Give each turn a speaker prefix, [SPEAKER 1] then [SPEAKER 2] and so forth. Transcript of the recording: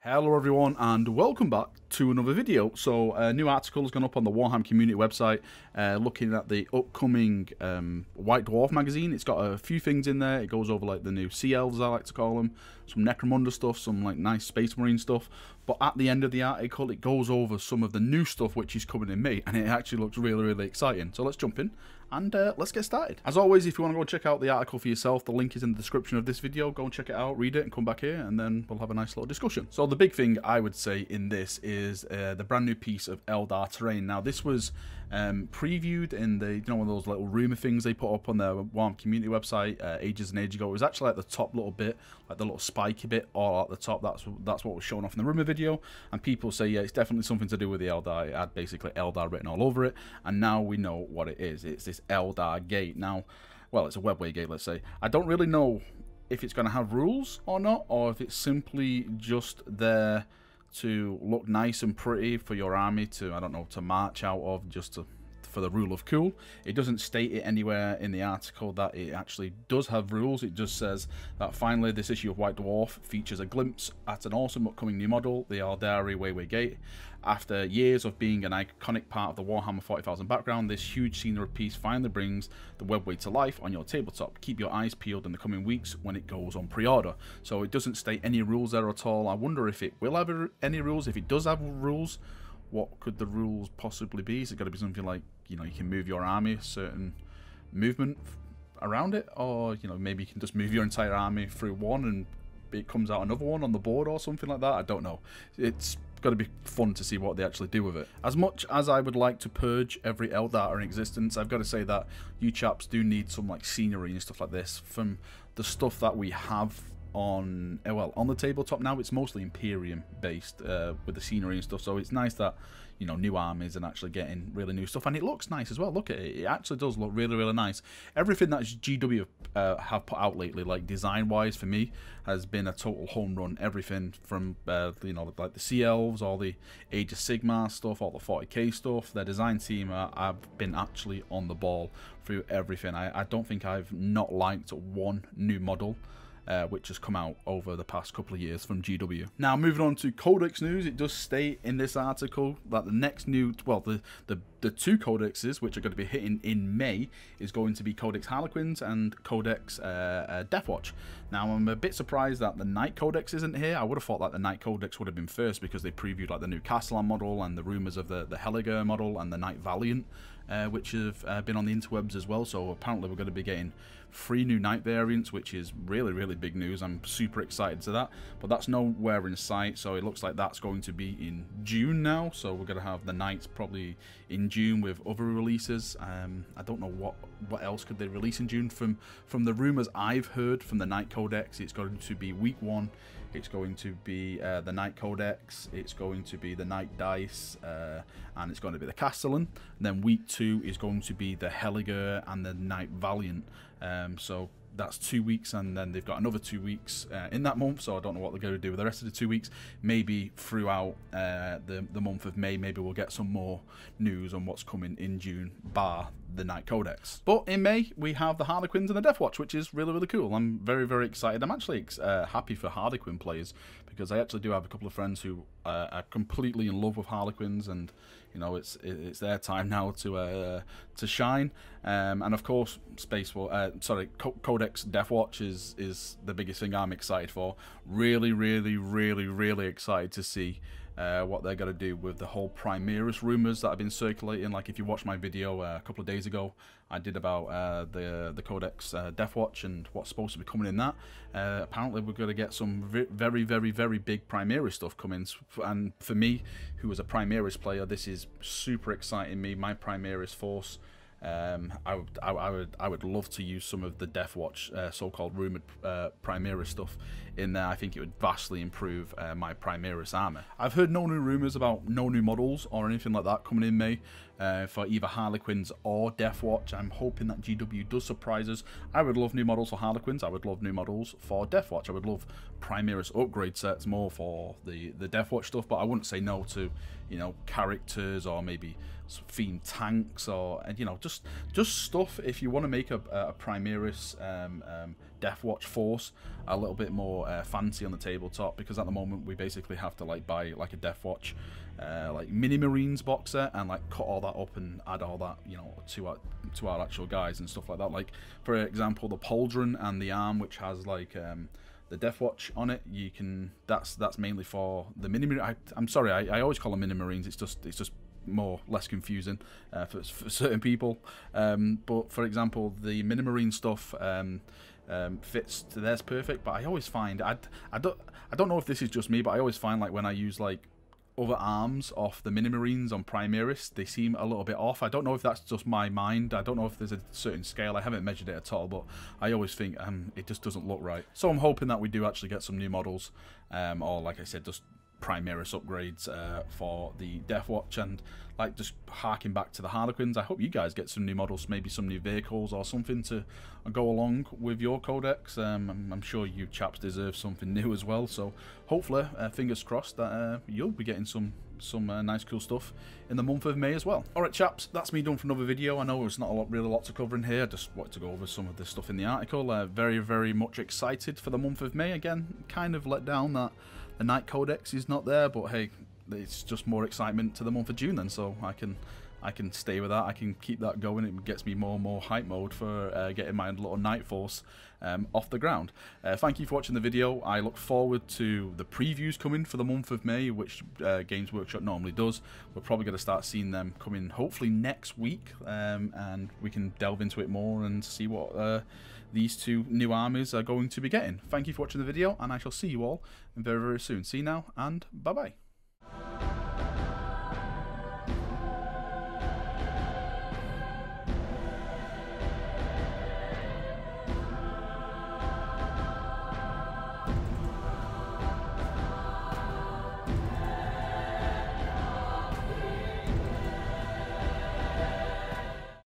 [SPEAKER 1] Hello everyone and welcome back to another video. So a new article has gone up on the Warhammer community website looking at the upcoming White Dwarf magazine. It's got a few things in there. It goes over like the new Sea Elves, I like to call them, some Necromunda stuff, some like nice Space Marine stuff. But at the end of the article it goes over some of the new stuff which is coming in May, and it actually looks really exciting. So let's jump in and let's get started. As always, if you want to go check out the article for yourself, the link is in the description of this video. Go and check it out, read it, and come back here, and then we'll have a nice little discussion. So the big thing I would say in this is the brand new piece of Eldar terrain. Now this was previewed in the, you know, one of those little rumor things they put up on the Warhammer community website ages and ages ago. It was actually like the top little bit, like the little spiky bit all at the top. That's what was shown off in the rumor video, and people say yeah, it's definitely something to do with the Eldar. It had basically Eldar written all over it, and now we know what it is. It's this Eldar Gate. Now, well, it's a Webway Gate, let's say. I don't really know if it's going to have rules or not, or if it's simply just there to look nice and pretty for your army to, I don't know, to march out of, just for the rule of cool. It doesn't state it anywhere in the article that it actually does have rules. It just says that finally this issue of White Dwarf features a glimpse at an awesome upcoming new model, the Eldar Webway Gate. After years of being an iconic part of the Warhammer 40,000 background, this huge scenery piece finally brings the Webway to life on your tabletop. Keep your eyes peeled in the coming weeks when it goes on pre-order. So it doesn't state any rules there at all. I wonder if it will have any rules. If it does have rules, what could the rules possibly be? Is it going to be something like, you know, you can move your army a certain movement around it, or, you know, maybe you can just move your entire army through one and it comes out another one on the board or something like that? I don't know. It's got to be fun to see what they actually do with it. As much as I would like to purge every Eldar in existence, I've got to say that you chaps do need some like scenery and stuff like this from the stuff that we have on, well, on the tabletop now. It's mostly Imperium based with the scenery and stuff, so it's nice that, you know, new armies and actually getting really new stuff, and it looks nice as well. Look at it, it actually does look really nice. Everything that GW have put out lately, like design wise, for me has been a total home run. Everything from you know, like the Sea Elves, all the Age of Sigmar stuff, all the 40k stuff, their design team have been actually on the ball through everything. I don't think I've not liked one new model which has come out over the past couple of years from GW. Now, moving on to Codex news, it does state in this article that the next new, well, the two codexes which are going to be hitting in May is going to be Codex Harlequins and Codex Deathwatch. Now, I'm a bit surprised that the Knight Codex isn't here. I would have thought that the Knight Codex would have been first, because they previewed like the new Castellan model and the rumours of the Heliger model and the Knight Valiant, which have been on the interwebs as well. So apparently we're going to be getting 3 new Knight variants, which is really big news. I'm super excited to that, but that's nowhere in sight, so it looks like that's going to be in June now. So we're going to have the Knights probably in June with other releases. I don't know what else could they release in June. From the rumors I've heard from the Knight Codex, it's going to be week 1, it's going to be the Knight Codex, it's going to be the Knight Dice, and it's going to be the Castellan. And then week 2 is going to be the Heliger and the Knight Valiant. So that's 2 weeks, and then they've got another 2 weeks in that month, so I don't know what they're going to do with the rest of the 2 weeks. Maybe throughout the month of May, maybe we'll get some more news on what's coming in June, bar the Knight Codex. But in May, we have the Harlequins and the Deathwatch, which is really cool. I'm very excited. I'm actually happy for Harlequin players, because I actually do have a couple of friends who are completely in love with Harlequins, and you know, it's their time now to shine. And of course, Codex Deathwatch is the biggest thing I'm excited for. Really excited to see what they're going to do with the whole Primaris rumors that have been circulating. Like, if you watched my video a couple of days ago, I did about the Codex Deathwatch and what's supposed to be coming in that. Apparently we're going to get some very big Primaris stuff coming, and for me, who was a Primaris player, this is super exciting me. My Primaris force, I would love to use some of the Deathwatch so-called rumored Primaris stuff in there. I think it would vastly improve my Primaris armor. I've heard no new rumors about no new models or anything like that coming in May for either Harlequins or Deathwatch. I'm hoping that GW does surprise us. I would love new models for Harlequins. I would love new models for Deathwatch. I would love Primaris upgrade sets more for the Deathwatch stuff, but I wouldn't say no to, you know, characters or maybe themed tanks, or, you know, just stuff. If you want to make a Primaris Deathwatch force a little bit more fancy on the tabletop, because at the moment we basically have to like buy like a Deathwatch like mini marines box set and like cut all that up and add all that, you know, to our actual guys and stuff like that. Like for example, the pauldron and the arm, which has like the Deathwatch on it, you can that's mainly for the mini marine. I'm sorry, I always call them mini marines. It's just less confusing for certain people. But for example, the mini marine stuff fits to theirs perfect. But I always find I don't know if this is just me, but I always find like when I use like other arms off the mini marines on Primaris, they seem a little bit off. I don't know if that's just my mind. I don't know if there's a certain scale. I haven't measured it at all, but I always think it just doesn't look right. So I'm hoping that we do actually get some new models, or like I said, just Primaris upgrades for the Deathwatch, and like just harking back to the Harlequins, I hope you guys get some new models, maybe some new vehicles or something to go along with your codex. I'm sure you chaps deserve something new as well, so hopefully fingers crossed that you'll be getting some nice cool stuff in the month of May as well. Alright chaps, that's me done for another video. I know there's not really a lot to cover in here, I just wanted to go over some of the stuff in the article. Very much excited for the month of May. Again, kind of let down that the Night Codex is not there, but hey, it's just more excitement to the month of June then, so I can stay with that. I can keep that going. It gets me more and more hype mode for getting my little Night Force off the ground. Thank you for watching the video. I look forward to the previews coming for the month of May, which Games Workshop normally does. We're probably going to start seeing them coming hopefully next week, and we can delve into it more and see what these two new armies are going to be getting. Thank you for watching the video, and I shall see you all very soon. See you now, and bye bye.